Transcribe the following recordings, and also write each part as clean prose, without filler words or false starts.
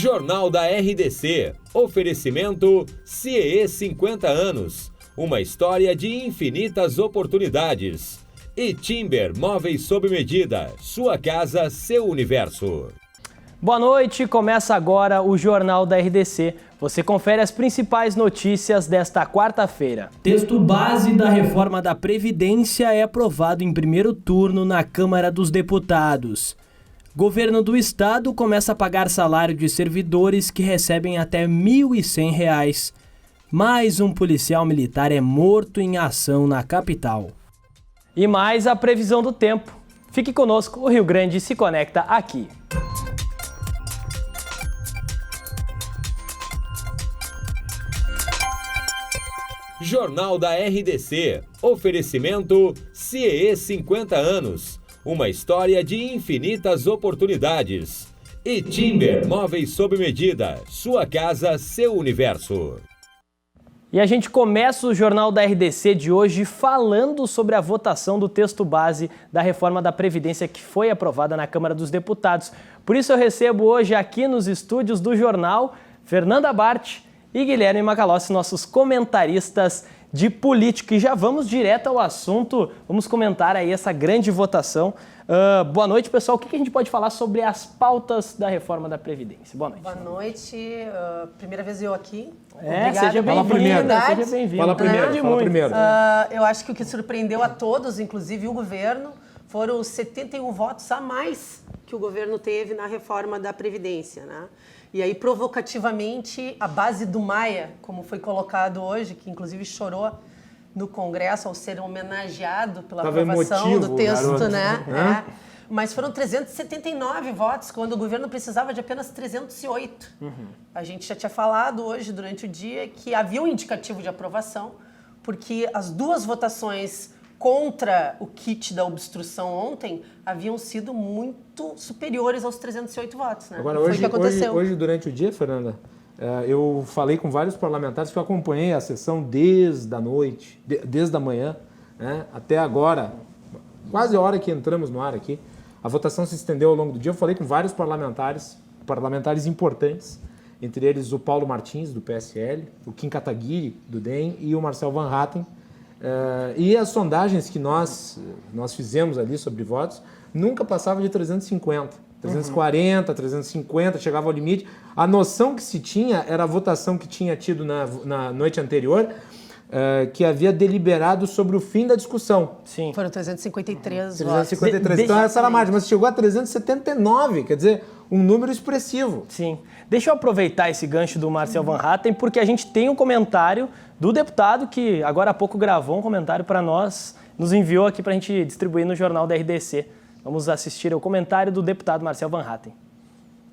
Jornal da RDC. Oferecimento CIE 50 anos. Uma história de infinitas oportunidades. E Timber Móveis sob medida. Sua casa, seu universo. Boa noite, começa agora o Jornal da RDC. Você confere as principais notícias desta quarta-feira. Texto base da reforma da Previdência é aprovado em primeiro turno na Câmara dos Deputados. Governo do Estado começa a pagar salário de servidores que recebem até R$ 1.100. Mais um policial militar é morto em ação na capital. E mais a previsão do tempo. Fique conosco, o Rio Grande se conecta aqui. Jornal da RDC. Oferecimento CIE 50 anos. Uma história de infinitas oportunidades. E Timber Móveis sob medida. Sua casa, seu universo. E a gente começa o Jornal da RDC de hoje falando sobre a votação do texto base da reforma da Previdência que foi aprovada na Câmara dos Deputados. Por isso eu recebo hoje aqui nos estúdios do jornal Fernanda Bart e Guilherme Macalossi, nossos comentaristas de política. E já vamos direto ao assunto, vamos comentar aí essa grande votação. Boa noite, pessoal. O que a gente pode falar sobre as pautas da reforma da Previdência? Boa noite. Boa noite. Primeira vez eu aqui. Obrigada. Seja bem-vindo. Fala primeiro. Eu acho que o que surpreendeu a todos, inclusive o governo, foram os 71 votos a mais que o governo teve na reforma da Previdência, né? E aí, provocativamente, a base do Maia, como foi colocado hoje, que inclusive chorou no Congresso ao ser homenageado pela aprovação do texto, garoto, né? Mas foram 379 votos, quando o governo precisava de apenas 308. A gente já tinha falado hoje, durante o dia, que havia um indicativo de aprovação, porque as duas votações contra o kit da obstrução ontem haviam sido muito superiores aos 308 votos, né? Agora, foi o que aconteceu. Hoje, durante o dia, Fernanda, eu falei com vários parlamentares que eu acompanhei a sessão desde a noite, desde a manhã, né, até agora, quase a hora que entramos no ar aqui. A votação se estendeu ao longo do dia. Eu falei com vários parlamentares importantes, entre eles o Paulo Martins, do PSL, o Kim Kataguiri, do DEM, e o Marcel Van Hatten. E as sondagens que nós fizemos ali sobre votos nunca passavam de 350, 340, 350, chegava ao limite. A noção que se tinha era a votação que tinha tido na noite anterior, que havia deliberado sobre o fim da discussão. Sim. Foram 353 votos. Então essa era a margem, mas chegou a 379, quer dizer, um número expressivo. Sim. Deixa eu aproveitar esse gancho do Marcel Van Hatten, porque a gente tem um comentário do deputado que agora há pouco gravou um comentário para nós, nos enviou aqui para a gente distribuir no Jornal da RDC. Vamos assistir ao comentário do deputado Marcel Van Hatten.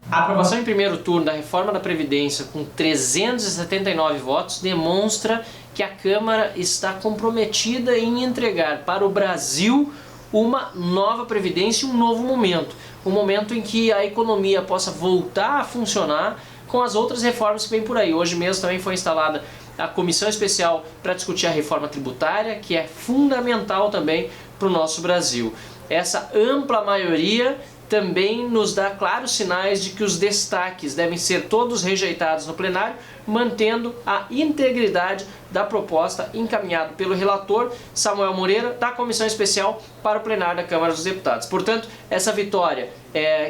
A aprovação em primeiro turno da reforma da Previdência com 379 votos demonstra que a Câmara está comprometida em entregar para o Brasil uma nova Previdência e um novo momento. Um momento em que a economia possa voltar a funcionar com as outras reformas que vêm por aí. Hoje mesmo também foi instalada a comissão especial para discutir a reforma tributária, que é fundamental também para o nosso Brasil. Essa ampla maioria também nos dá claros sinais de que os destaques devem ser todos rejeitados no plenário, mantendo a integridade da proposta encaminhada pelo relator Samuel Moreira, da Comissão Especial para o plenário da Câmara dos Deputados. Portanto, essa vitória,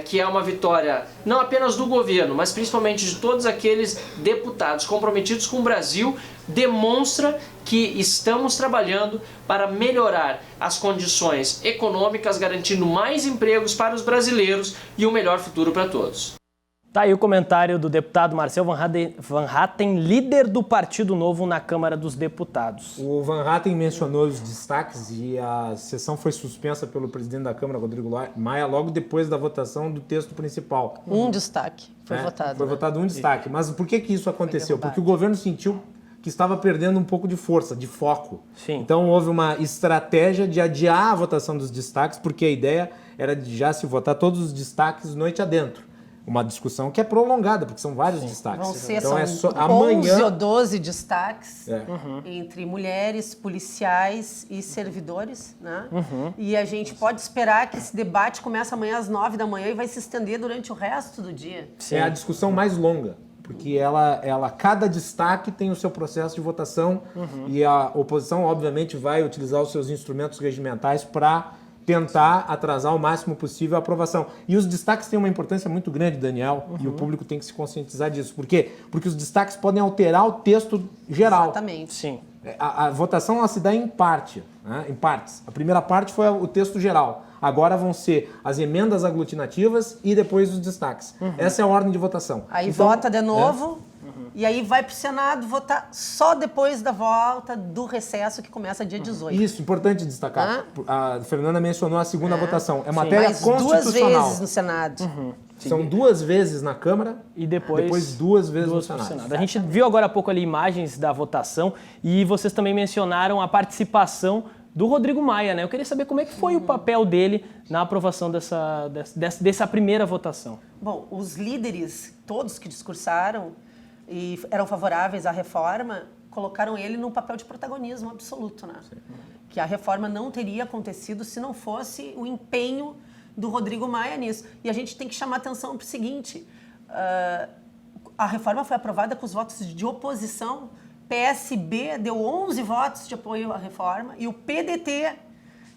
que é uma vitória não apenas do governo, mas principalmente de todos aqueles deputados comprometidos com o Brasil, demonstra que estamos trabalhando para melhorar as condições econômicas, garantindo mais empregos para os brasileiros e um melhor futuro para todos. Tá aí o comentário do deputado Marcel Van Hatten, líder do Partido Novo na Câmara dos Deputados. O Van Hatten mencionou os destaques e a sessão foi suspensa pelo presidente da Câmara, Rodrigo Maia, logo depois da votação do texto principal. Um destaque foi votado. Foi votado um destaque. Mas por que isso aconteceu? Porque o governo sentiu que estava perdendo um pouco de força, de foco. Sim. Então houve uma estratégia de adiar a votação dos destaques, porque a ideia era de já se votar todos os destaques noite adentro. uma discussão que é prolongada, porque são vários destaques. Vão ser, então são 11 amanhã... ou 12 destaques É. entre mulheres, policiais e servidores, né? E a gente pode esperar que esse debate comece amanhã às 9 da manhã e vai se estender durante o resto do dia. É a discussão mais longa, porque cada destaque tem o seu processo de votação e a oposição, obviamente, vai utilizar os seus instrumentos regimentais para tentar atrasar o máximo possível a aprovação. E os destaques têm uma importância muito grande, Daniel, e o público tem que se conscientizar disso. Por quê? Porque os destaques podem alterar o texto geral. Exatamente. Sim. A votação ela se dá em parte, né? Em partes. A primeira parte foi o texto geral. Agora vão ser as emendas aglutinativas e depois os destaques. Essa é a ordem de votação. Aí Então, vota de novo e aí vai para o Senado votar só depois da volta do recesso que começa dia 18. Isso, importante destacar. A Fernanda mencionou a segunda votação. É matéria Mais constitucional. 2 vezes no Senado. São 2 vezes na Câmara E depois 2 vezes no pro Senado. A gente viu agora há pouco ali imagens da votação e vocês também mencionaram a participação do Rodrigo Maia, né? Eu queria saber como é que foi o papel dele na aprovação dessa primeira votação. Bom, os líderes, todos que discursaram e eram favoráveis à reforma, colocaram ele num papel de protagonismo absoluto, né? Que a reforma não teria acontecido se não fosse o empenho do Rodrigo Maia nisso. E a gente tem que chamar atenção para o seguinte, a reforma foi aprovada com os votos de oposição, PSB deu 11 votos de apoio à reforma e o PDT,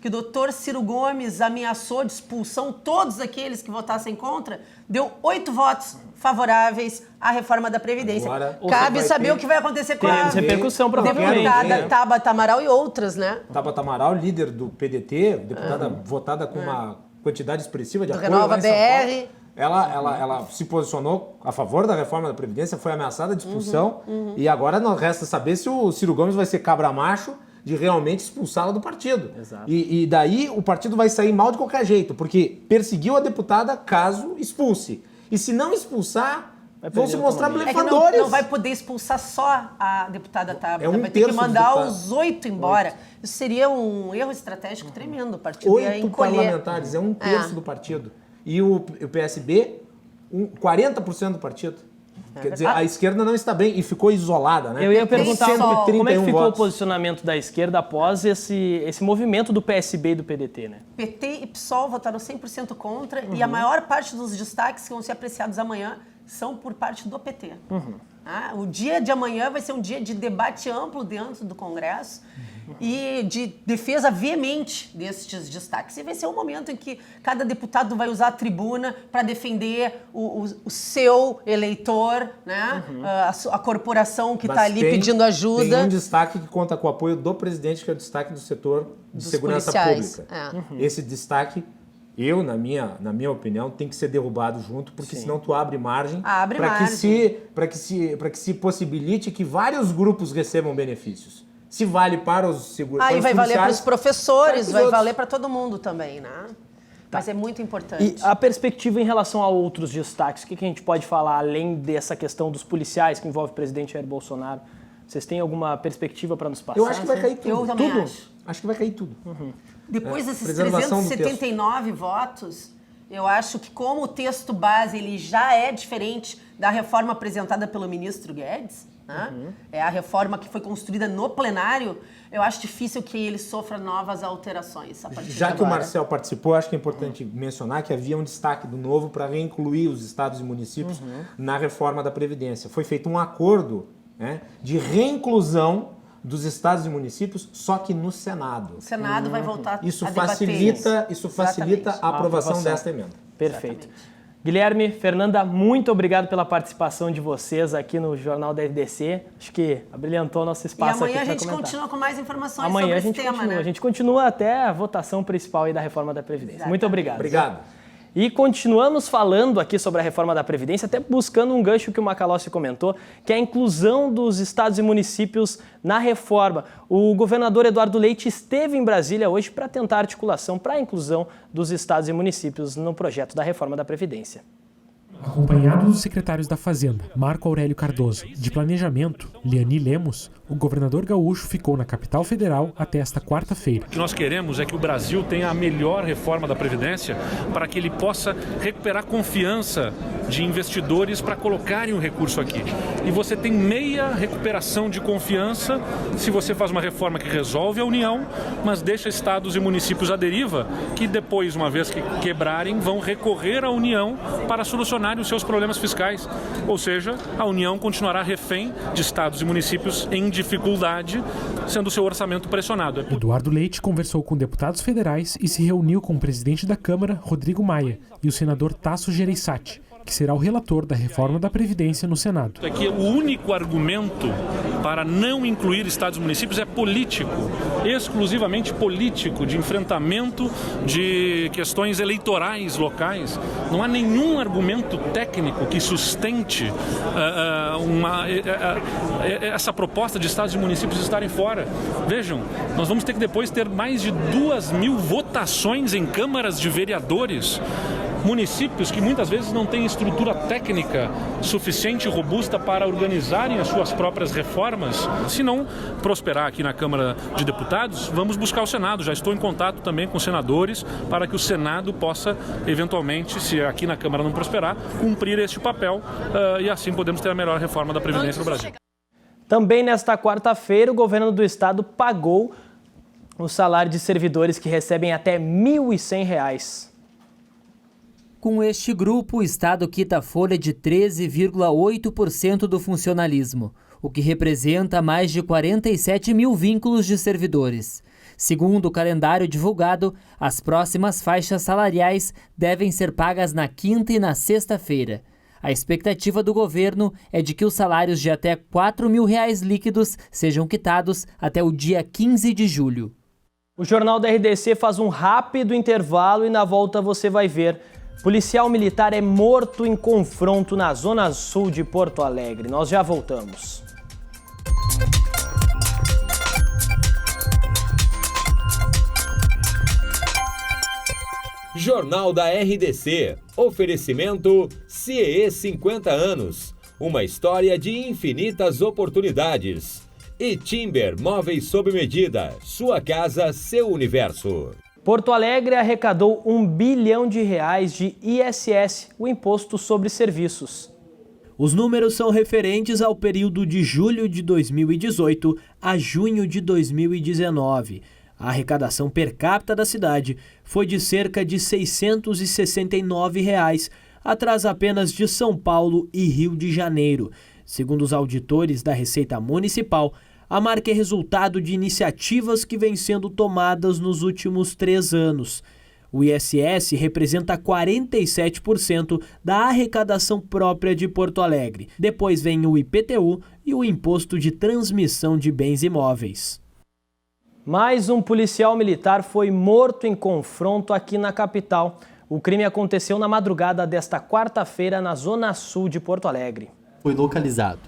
que o doutor Ciro Gomes ameaçou de expulsão todos aqueles que votassem contra, deu 8 votos favoráveis à reforma da Previdência. Agora, cabe saber o que vai acontecer com a Teremos repercussão, provavelmente. deputada Tabata Amaral e outras, né? Tabata Amaral, líder do PDT, deputada votada com uma quantidade expressiva de Do apoio Renova lá em São BR. Paulo. Ela se posicionou a favor da reforma da Previdência, foi ameaçada de expulsão e agora não resta saber se o Ciro Gomes vai ser cabra macho de realmente expulsá-la do partido. Exato. E daí o partido vai sair mal de qualquer jeito, porque perseguiu a deputada caso expulse. E se não expulsar, vão se mostrar É que blefadores. não vai poder expulsar só a deputada Tabata, É vai ter que terço mandar dos os 8 embora. Isso seria um erro estratégico tremendo. O partido ia 8 encolher. parlamentares, é um terço do partido. E o PSB, 40% do partido. Quer dizer, a esquerda não está bem e ficou isolada, né? Eu ia perguntar Tem só como é que ficou votos. o posicionamento da esquerda após esse movimento do PSB e do PDT, né? PT e PSOL votaram 100% contra e a maior parte dos destaques que vão ser apreciados amanhã são por parte do PT. O dia de amanhã vai ser um dia de debate amplo dentro do Congresso e de defesa veemente destes destaques. E vai ser um momento em que cada deputado vai usar a tribuna para defender o seu eleitor, né? A corporação que está ali pedindo ajuda. Tem um destaque que conta com o apoio do presidente, que é o destaque do setor de Dos segurança policiais. pública. Esse destaque, na minha opinião, tem que ser derrubado junto, porque senão tu abre margem para que se possibilite que vários grupos recebam benefícios. Se vale para os seguranças. E vai valer para os professores, vai outros. valer para todo mundo também, né? Mas é muito importante. E a perspectiva em relação a outros destaques, o que a gente pode falar além dessa questão dos policiais que envolve o presidente Jair Bolsonaro? Vocês têm alguma perspectiva para nos passar? Eu acho que vai cair tudo. Eu também tudo. acho. Acho que vai cair tudo. Depois desses preservação do 379 votos, eu acho que como o texto base ele já é diferente da reforma apresentada pelo ministro Guedes, né? É a reforma que foi construída no plenário, eu acho difícil que ele sofra novas alterações a partir de Já que o agora. Marcel participou, acho que é importante mencionar que havia um destaque do Novo para reincluir os estados e municípios na reforma da Previdência. Foi feito um acordo, né, de reinclusão dos estados e municípios, só que no Senado. O Senado vai voltar Isso a debater facilita Exatamente. a aprovação desta emenda. Perfeito. Guilherme, Fernanda, muito obrigado pela participação de vocês aqui no Jornal da RDC. Acho que abrilhantou o nosso E espaço aqui amanhã a para gente comentar. continua com mais informações Amanhã sobre a gente esse tema, continua. né? A gente continua até a votação principal aí da reforma da Previdência. Exatamente. Muito obrigado. Obrigado. E continuamos falando aqui sobre a reforma da Previdência, até buscando um gancho que o Macalossi comentou, que é a inclusão dos estados e municípios na reforma. O governador Eduardo Leite esteve em Brasília hoje para tentar articulação para a inclusão dos estados e municípios no projeto da reforma da Previdência. Acompanhado dos secretários da Fazenda, Marco Aurélio Cardoso, de Planejamento, Liani Lemos, o governador gaúcho ficou na capital federal até esta quarta-feira. O que nós queremos é que o Brasil tenha a melhor reforma da Previdência para que ele possa recuperar confiança de investidores para colocarem o recurso aqui. E você tem meia recuperação de confiança se você faz uma reforma que resolve a União, mas deixa estados e municípios à deriva, que depois, uma vez que quebrarem, vão recorrer à União para solucionarem os seus problemas fiscais. Ou seja, a União continuará refém de estados e municípios em dificuldade, sendo o seu orçamento pressionado. Eduardo Leite conversou com deputados federais e se reuniu com o presidente da Câmara, Rodrigo Maia, e o senador Tasso Gereissati, que será o relator da reforma da Previdência no Senado. Aqui, o único argumento para não incluir estados e municípios é político, exclusivamente político, de enfrentamento de questões eleitorais locais. Não há nenhum argumento técnico que sustente essa proposta de estados e municípios estarem fora. Vejam, nós vamos ter que depois ter mais de 2.000 votações em câmaras de vereadores. Municípios que muitas vezes não têm estrutura técnica suficiente e robusta para organizarem as suas próprias reformas. Se não prosperar aqui na Câmara de Deputados, vamos buscar o Senado. Já estou em contato também com senadores para que o Senado possa, eventualmente, se aqui na Câmara não prosperar, cumprir este papel e assim podemos ter a melhor reforma da Previdência no Brasil. Também nesta quarta-feira, o governo do estado pagou o salário de servidores que recebem até R$ 1.100. Com este grupo, o Estado quita a folha de 13,8% do funcionalismo, o que representa mais de 47 mil vínculos de servidores. Segundo o calendário divulgado, as próximas faixas salariais devem ser pagas na quinta e na sexta-feira. A expectativa do governo é de que os salários de até R$ 4.000 líquidos sejam quitados até o dia 15 de julho. O Jornal da RDC faz um rápido intervalo e na volta você vai ver. Policial militar é morto em confronto na zona sul de Porto Alegre. Nós já voltamos. Jornal da RDC. Oferecimento CIE 50 anos. Uma história de infinitas oportunidades. E Timber Móveis sob medida. Sua casa, seu universo. Porto Alegre arrecadou R$ 1 bilhão de ISS, o Imposto sobre Serviços. Os números são referentes ao período de julho de 2018 a junho de 2019. A arrecadação per capita da cidade foi de cerca de R$ 669, atrás apenas de São Paulo e Rio de Janeiro. Segundo os auditores da Receita Municipal, a marca é resultado de iniciativas que vêm sendo tomadas nos últimos 3 anos. O ISS representa 47% da arrecadação própria de Porto Alegre. Depois vem o IPTU e o Imposto de Transmissão de Bens Imóveis. Mais um policial militar foi morto em confronto aqui na capital. O crime aconteceu na madrugada desta quarta-feira na zona sul de Porto Alegre. Foi localizado.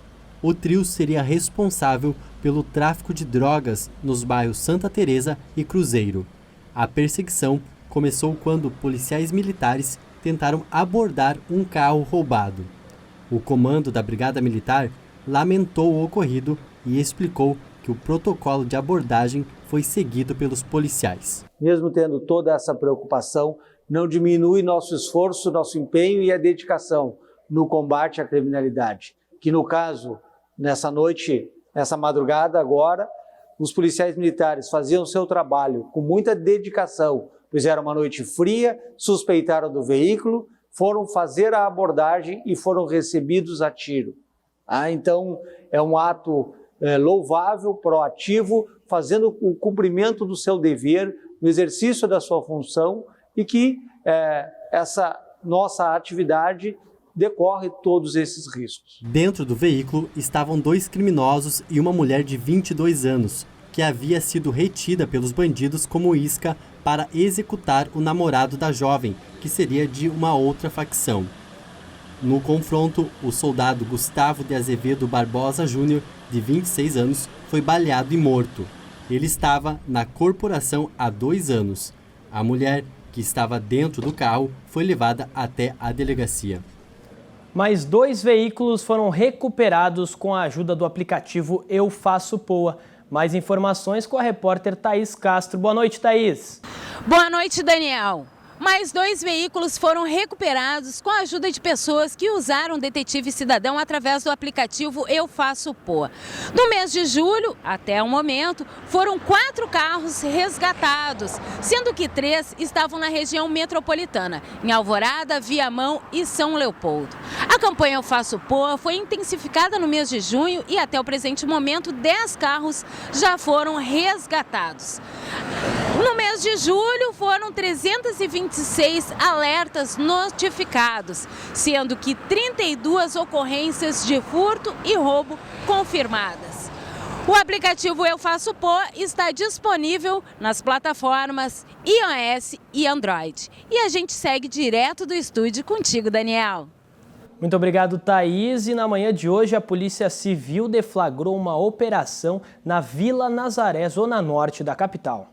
O trio seria responsável pelo tráfico de drogas nos bairros Santa Teresa e Cruzeiro. A perseguição começou quando policiais militares tentaram abordar um carro roubado. O comando da Brigada Militar lamentou o ocorrido e explicou que o protocolo de abordagem foi seguido pelos policiais. Mesmo tendo toda essa preocupação, não diminui nosso esforço, nosso empenho e a dedicação no combate à criminalidade. Que no caso, nessa noite, nessa madrugada agora, os policiais militares faziam o seu trabalho com muita dedicação, pois era uma noite fria, suspeitaram do veículo, foram fazer a abordagem e foram recebidos a tiro. Então, é um ato louvável, proativo, fazendo o cumprimento do seu dever, no exercício da sua função e que essa nossa atividade decorre todos esses riscos. Dentro do veículo estavam 2 criminosos e uma mulher de 22 anos, que havia sido retida pelos bandidos como isca para executar o namorado da jovem, que seria de uma outra facção. No confronto, o soldado Gustavo de Azevedo Barbosa Júnior, de 26 anos, foi baleado e morto. Ele estava na corporação há 2 anos. A mulher, que estava dentro do carro, foi levada até a delegacia. Mais 2 veículos foram recuperados com a ajuda do aplicativo Eu Faço Poa. Mais informações com a repórter Thaís Castro. Boa noite, Thaís. Boa noite, Daniel. Mais 2 veículos foram recuperados com a ajuda de pessoas que usaram o Detetive Cidadão através do aplicativo Eu Faço Poa. No mês de julho, até o momento, foram 4 carros resgatados, sendo que 3 estavam na região metropolitana, em Alvorada, Viamão e São Leopoldo. A campanha Eu Faço Poa foi intensificada no mês de junho e até o presente momento 10 carros já foram resgatados. No mês de julho foram 326 alertas notificados, sendo que 32 ocorrências de furto e roubo confirmadas. O aplicativo Eu Faço Poa está disponível nas plataformas iOS e Android. E a gente segue direto do estúdio contigo, Daniel. Muito obrigado, Thaís. E na manhã de hoje, a Polícia Civil deflagrou uma operação na Vila Nazaré, zona norte da capital.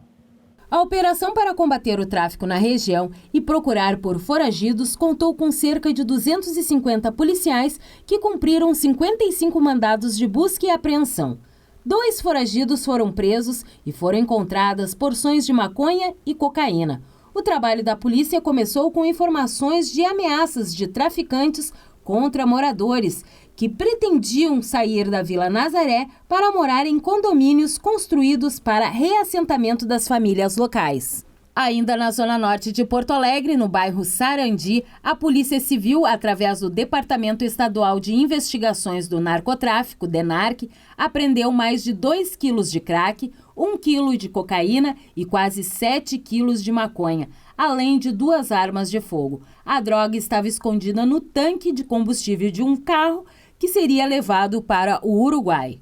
A operação para combater o tráfico na região e procurar por foragidos contou com cerca de 250 policiais que cumpriram 55 mandados de busca e apreensão. 2 foragidos foram presos e foram encontradas porções de maconha e cocaína. O trabalho da polícia começou com informações de ameaças de traficantes contra moradores que pretendiam sair da Vila Nazaré para morar em condomínios construídos para reassentamento das famílias locais. Ainda na zona norte de Porto Alegre, no bairro Sarandi, a Polícia Civil, através do Departamento Estadual de Investigações do Narcotráfico, DENARC, apreendeu mais de 2 quilos de crack, 1 quilo de cocaína e quase 7 quilos de maconha, além de 2 armas de fogo. A droga estava escondida no tanque de combustível de um carro que seria levado para o Uruguai.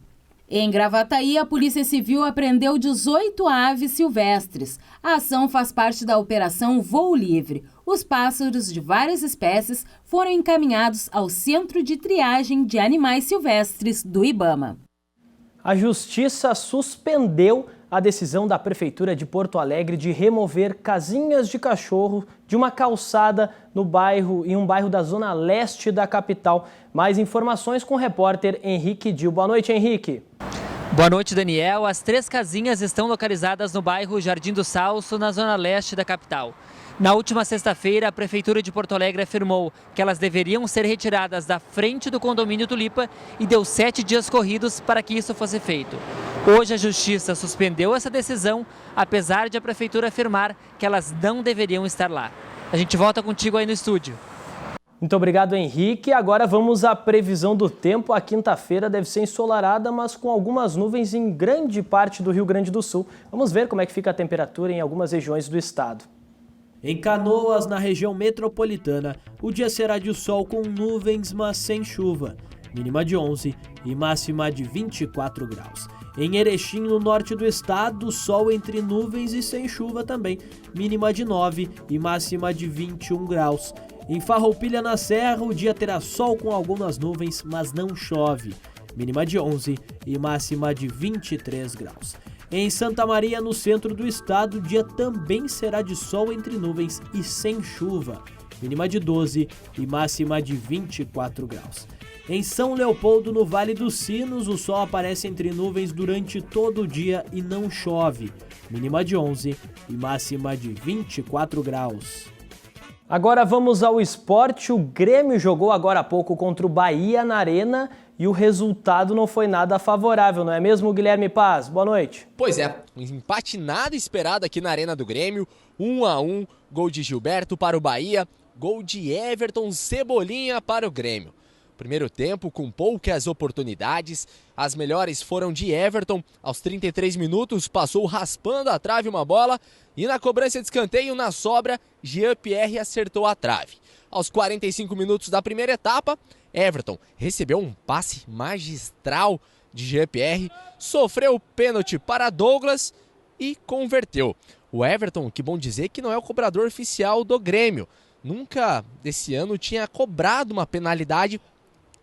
Em Gravataí, a Polícia Civil apreendeu 18 aves silvestres. A ação faz parte da Operação Voo Livre. Os pássaros de várias espécies foram encaminhados ao Centro de Triagem de Animais Silvestres do IBAMA. A Justiça suspendeu a decisão da Prefeitura de Porto Alegre de remover casinhas de cachorro de uma calçada em um bairro da zona leste da capital. Mais informações com o repórter Henrique Dil. Boa noite, Henrique. Boa noite, Daniel. As 3 casinhas estão localizadas no bairro Jardim do Salso, na zona leste da capital. Na última sexta-feira, a Prefeitura de Porto Alegre afirmou que elas deveriam ser retiradas da frente do condomínio Tulipa e deu 7 dias corridos para que isso fosse feito. Hoje, a Justiça suspendeu essa decisão, apesar de a Prefeitura afirmar que elas não deveriam estar lá. A gente volta contigo aí no estúdio. Muito obrigado, Henrique. Agora vamos à previsão do tempo. A quinta-feira deve ser ensolarada, mas com algumas nuvens em grande parte do Rio Grande do Sul. Vamos ver como é que fica a temperatura em algumas regiões do estado. Em Canoas, na região metropolitana, o dia será de sol com nuvens, mas sem chuva. Mínima de 11 e máxima de 24 graus. Em Erechim, no norte do estado, sol entre nuvens e sem chuva também. Mínima de 9 e máxima de 21 graus. Em Farroupilha, na Serra, o dia terá sol com algumas nuvens, mas não chove. Mínima de 11 e máxima de 23 graus. Em Santa Maria, no centro do estado, o dia também será de sol entre nuvens e sem chuva. Mínima de 12 e máxima de 24 graus. Em São Leopoldo, no Vale dos Sinos, o sol aparece entre nuvens durante todo o dia e não chove. Mínima de 11 e máxima de 24 graus. Agora vamos ao esporte. O Grêmio jogou agora há pouco contra o Bahia na Arena e o resultado não foi nada favorável, não é mesmo, Guilherme Paz? Boa noite. Pois é, um empate nada esperado aqui na Arena do Grêmio, 1-1, gol de Gilberto para o Bahia, gol de Everton Cebolinha para o Grêmio. Primeiro tempo com poucas oportunidades, as melhores foram de Everton, aos 33 minutos passou raspando a trave uma bola e na cobrança de escanteio na sobra, Jean-Pierre acertou a trave. Aos 45 minutos da primeira etapa, Everton recebeu um passe magistral de Jean-Pierre, sofreu o pênalti para Douglas e converteu. O Everton, que bom dizer que não é o cobrador oficial do Grêmio, nunca desse ano tinha cobrado uma penalidade,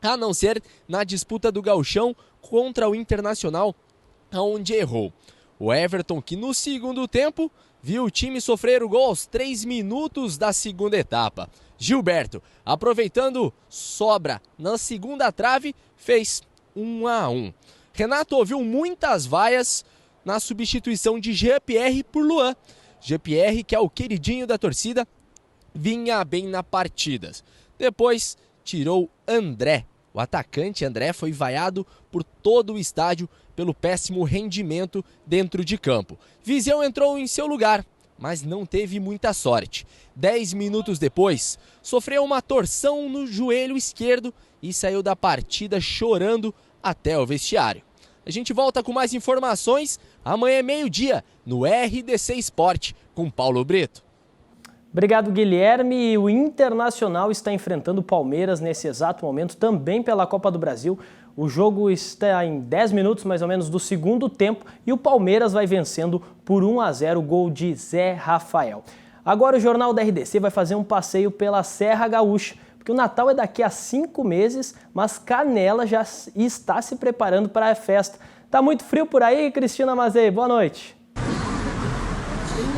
a não ser na disputa do Gauchão contra o Internacional, onde errou. O Everton, que no segundo tempo viu o time sofrer o gol aos 3 minutos da segunda etapa. Gilberto, aproveitando sobra na segunda trave, fez 1-1. Renato ouviu muitas vaias na substituição de Jean-Pierre por Luan. Jean-Pierre, que é o queridinho da torcida, vinha bem na partida. Depois tirou André. O atacante André foi vaiado por todo o estádio pelo péssimo rendimento dentro de campo. Viseu entrou em seu lugar, mas não teve muita sorte. 10 minutos depois, sofreu uma torção no joelho esquerdo e saiu da partida chorando até o vestiário. A gente volta com mais informações amanhã meio-dia no RDC Esporte com Paulo Brito. Obrigado, Guilherme. O Internacional está enfrentando o Palmeiras nesse exato momento, também pela Copa do Brasil. O jogo está em 10 minutos, mais ou menos, do segundo tempo, e o Palmeiras vai vencendo por 1-0, gol de Zé Rafael. Agora o Jornal da RDC vai fazer um passeio pela Serra Gaúcha, porque o Natal é daqui a 5 meses, mas Canela já está se preparando para a festa. Tá muito frio por aí, Cristina Mazei? Boa noite.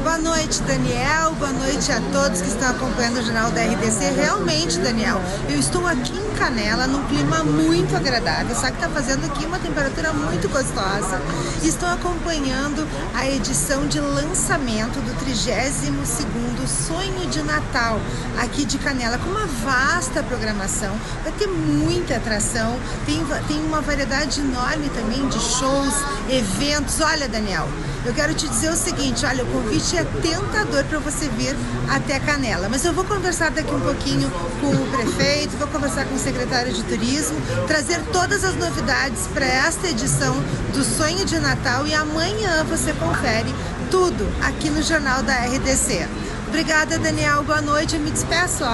Boa noite, Daniel. Boa noite a todos que estão acompanhando o Jornal da RDC. Realmente, Daniel, eu estou aqui em Canela, num clima muito agradável. Só que está fazendo aqui uma temperatura muito gostosa. Estou acompanhando a edição de lançamento do 32º Sonho de Natal aqui de Canela, com uma vasta programação. Vai ter muita atração, tem uma variedade enorme também de shows, eventos. Olha, Daniel, eu quero te dizer o seguinte, olha, o convite é tentador para você vir até Canela, mas eu vou conversar daqui um pouquinho com o prefeito, vou conversar com o secretário de turismo, trazer todas as novidades para esta edição do Sonho de Natal, e amanhã você confere tudo aqui no Jornal da RDC. Obrigada, Daniel, boa noite, eu me despeço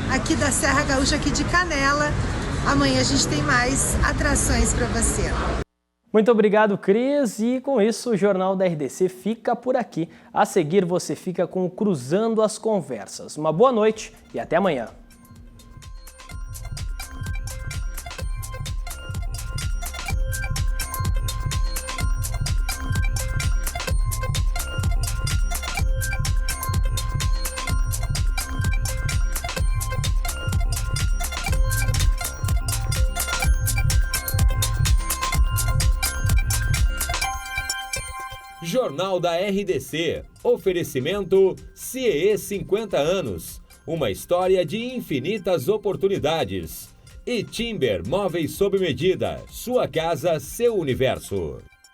aqui da Serra Gaúcha, aqui de Canela. Amanhã a gente tem mais atrações para você. Muito obrigado, Cris, e com isso o Jornal da RDC fica por aqui. A seguir você fica com o Cruzando as Conversas. Uma boa noite e até amanhã. Jornal da RDC. Oferecimento CIE 50 anos. Uma história de infinitas oportunidades. E Timber Móveis sob medida. Sua casa, seu universo.